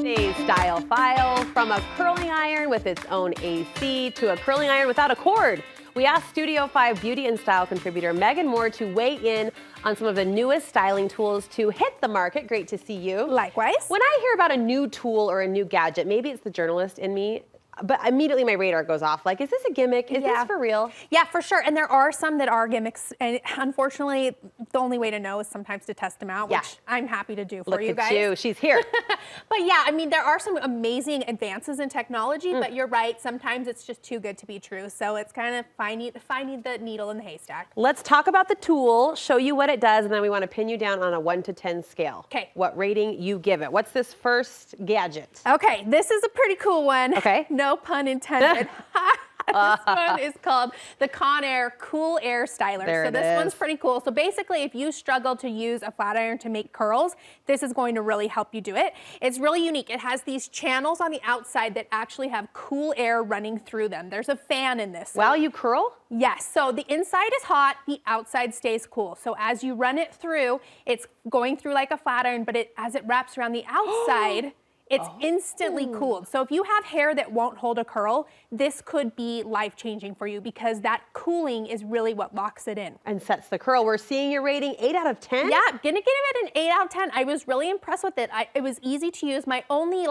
Today's style file, from a curling iron with its own AC to a curling iron without a cord. We asked Studio 5 beauty and style contributor Megan Moore to weigh in on some of the newest styling tools to hit the market. Great to see you. Likewise. When I hear about a new tool or a new gadget, maybe it's the journalist in me, but immediately my radar goes off. Like, is this a gimmick? Is this for real? Yeah, for sure. And there are some that are gimmicks. And unfortunately, the only way to know is sometimes to test them out, which I'm happy to do for you guys. Look at you. She's here. But yeah, I mean, there are some amazing advances in technology, but you're right. Sometimes it's just too good to be true. So it's kind of finding the needle in the haystack. Let's talk about the tool, show you what it does, and then we want to pin you down on a 1 to 10 scale. Okay. What rating you give it. What's this first gadget? Okay, this is a pretty cool one. Okay. No pun intended. This one is called the CONAIR Cool Air Styler. So this one's pretty cool. So basically, if you struggle to use a flat iron to make curls, this is going to really help you do it. It's really unique. It has these channels on the outside that actually have cool air running through them. There's a fan in this. While you curl? Yes. So the inside is hot, the outside stays cool. So as you run it through, it's going through like a flat iron, but as it wraps around the outside, it's instantly cooled. So if you have hair that won't hold a curl, this could be life-changing for you because that cooling is really what locks it in. And sets the curl. We're seeing your rating 8 out of 10? Yeah, gonna give it an 8 out of 10. I was really impressed with it. It was easy to use. My only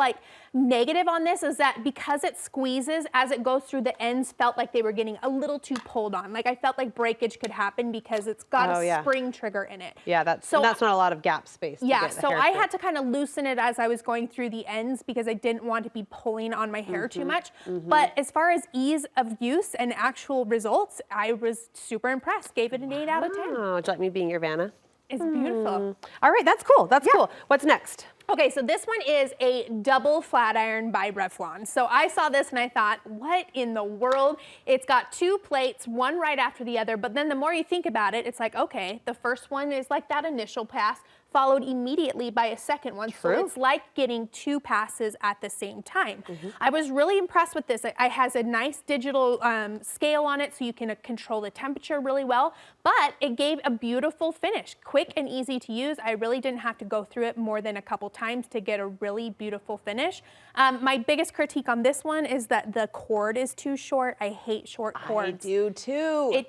negative on this is that because it squeezes, as it goes through, the ends felt like they were getting a little too pulled on. Like I felt like breakage could happen because it's got a spring trigger in it. Yeah, that's not a lot of gap space. Yeah, so I had to kind of loosen it as I was going through the ends because I didn't want to be pulling on my hair too much. But as far as ease of use and actual results, I was super impressed. Gave it an 8 out of 10. Oh, would you like me being your Vanna? It's beautiful. All right, that's cool. That's cool. What's next? Okay, so this one is a double flat iron by REVLON. So I saw this and I thought, what in the world? It's got 2 plates, one right after the other, but then the more you think about it, it's like, okay, the first one is like that initial pass, followed immediately by a second one. So it's like getting 2 passes at the same time. I was really impressed with this. It has a nice digital scale on it so you can control the temperature really well, but it gave a beautiful finish. Quick and easy to use. I really didn't have to go through it more than a couple times to get a really beautiful finish. My biggest critique on this one is that the cord is too short. I hate short cords. I do too.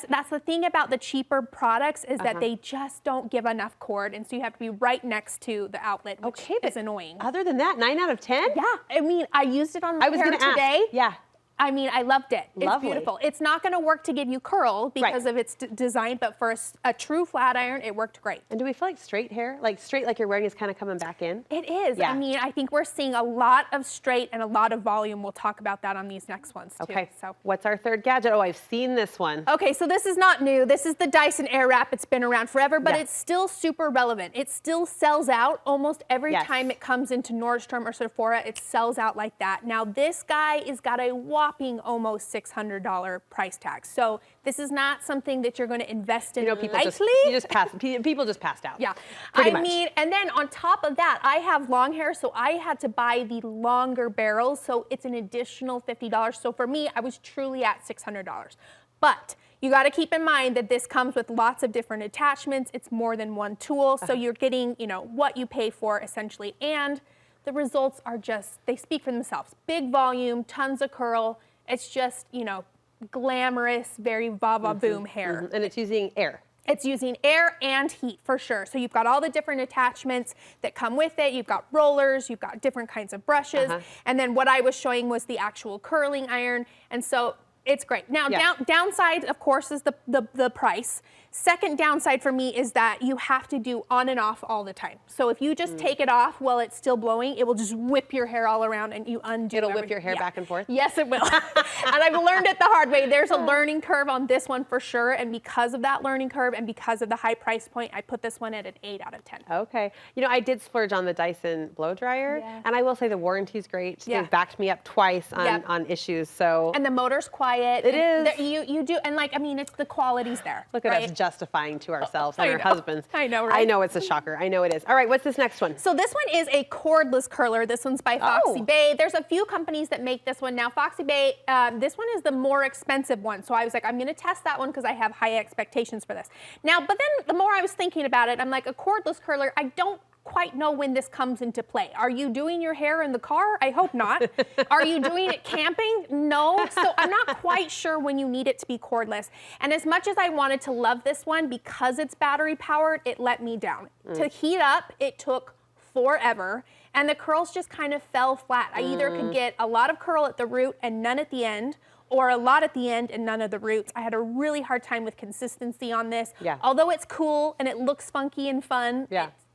That's the thing about the cheaper products is that they just don't give enough cord, and so you have to be right next to the outlet, which is annoying. Other than that, 9 out of 10? Yeah, I mean, I used it on my hair today. Yeah. I mean, I loved it. It's beautiful. It's not going to work to give you curl because of its design, but for a true flat iron, it worked great. And do we feel like straight hair, like straight like you're wearing is kind of coming back in? It is. Yeah. I mean, I think we're seeing a lot of straight and a lot of volume. We'll talk about that on these next ones too. Okay, so what's our third gadget? Oh, I've seen this one. Okay, so this is not new. This is the DYSON AIRWRAP. It's been around forever, but it's still super relevant. It still sells out almost every time it comes into Nordstrom or Sephora. It sells out like that. Now, this guy has got a whopping almost $600 price tag. So this is not something that you're going to invest in lightly. People just passed out. Yeah. I mean, and then on top of that, I have long hair, so I had to buy the longer barrels. So it's an additional $50. So for me, I was truly at $600. But you got to keep in mind that this comes with lots of different attachments. It's more than one tool. So you're getting, you know, what you pay for essentially. And the results are just, they speak for themselves. Big volume, tons of curl. It's just, you know, glamorous, very va-va-boom hair. And it's using air. It's using air and heat for sure. So you've got all the different attachments that come with it. You've got rollers, you've got different kinds of brushes. And then what I was showing was the actual curling iron. And so it's great. Now, downside, of course, is the price. Second downside for me is that you have to do on and off all the time. So if you just take it off while it's still blowing, it will just whip your hair all around and you undo It'll whip your hair back and forth? Yes, it will. And I've learned it the hard way. There's a learning curve on this one for sure. And because of that learning curve and because of the high price point, I put this one at an 8 out of 10. Okay. You know, I did splurge on the DYSON blow dryer. And I will say the warranty's great. They've backed me up twice on issues. So And the motor's quiet. It is. You do. And like, I mean, it's the quality's there. Look at us justifying to ourselves and our husbands. I know, right? I know it's a shocker. I know it is. All right, what's this next one? So this one is a cordless curler. This one's by FOXYBAE. There's a few companies that make this one. Now, FOXYBAE, this one is the more expensive one. So I was like, I'm going to test that one because I have high expectations for this. Now, but then the more I was thinking about it, I'm like, a cordless curler, I don't quite know when this comes into play. Are you doing your hair in the car? I hope not. Are you doing it camping? No. So I'm not quite sure when you need it to be cordless. And as much as I wanted to love this one, because it's battery powered, it let me down. To heat up, it took forever, and the curls just kind of fell flat. I either could get a lot of curl at the root and none at the end, or a lot at the end and none of the roots. I had a really hard time with consistency on this. Yeah. Although it's cool and it looks funky and fun,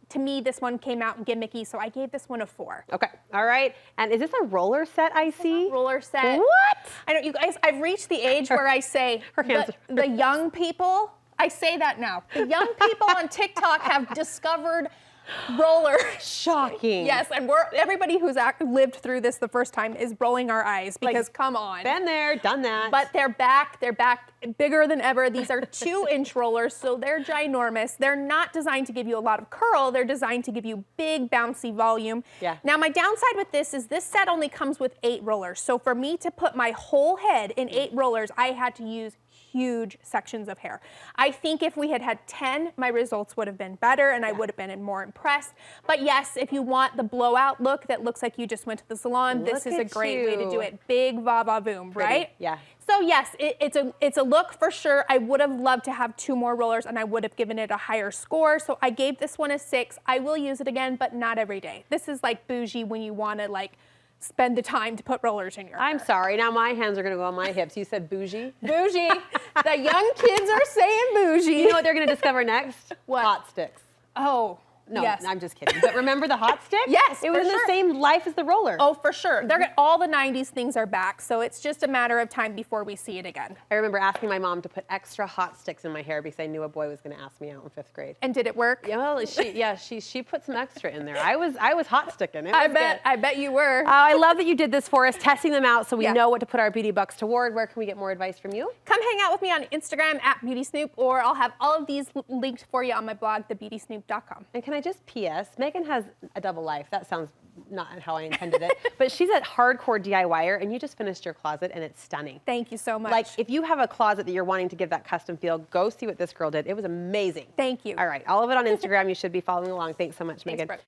to me, this one came out gimmicky, so I gave this one a 4. Okay, all right. And is this a roller set I see? Roller set. What? I don't, you guys, I've reached the age where I say, the young people, I say that now. The young people on TikTok have discovered roller. Shocking. Yes, and everybody who's lived through this the first time is rolling our eyes because come on. Been there, done that. But they're back bigger than ever. These are 2-inch rollers, so they're ginormous. They're not designed to give you a lot of curl. They're designed to give you big, bouncy volume. Yeah. Now, my downside with this is this set only comes with 8 rollers. So for me to put my whole head in 8 rollers, I had to use huge sections of hair. I think if we had had 10, my results would have been better and I would have been more impressed. But yes, if you want the blowout look that looks like you just went to the salon, this is a great way to do it. Big va-va-voom, right? Yeah. So yes, it's a look for sure. I would have loved to have 2 more rollers and I would have given it a higher score. So I gave this one a 6. I will use it again, but not every day. This is like bougie when you want to like spend the time to put rollers in your hair. I'm sorry, now my hands are gonna go on my hips. You said bougie? Bougie. The young kids are saying bougie. You know what they're gonna discover next? What? Hot sticks. Oh. No, yes. I'm just kidding. But remember the hot stick? Yes, it was in the same life as the roller. Oh, for sure. All the 90s things are back, so it's just a matter of time before we see it again. I remember asking my mom to put extra hot sticks in my hair because I knew a boy was going to ask me out in 5th grade. And did it work? Yeah, well, she put some extra in there. I was hot sticking it. I bet you were. I love that you did this for us, testing them out so we know what to put our beauty bucks toward. Where can we get more advice from you? Come hang out with me on Instagram @BeautySnoop, or I'll have all of these linked for you on my blog, thebeautysnoop.com. And can I just PS? Megan has a double life. That sounds not how I intended it. But she's a hardcore DIYer, and you just finished your closet, and it's stunning. Thank you so much. Like, if you have a closet that you're wanting to give that custom feel, go see what this girl did. It was amazing. Thank you. All right, all of it on Instagram. You should be following along. Thanks so much, Megan. Brooke.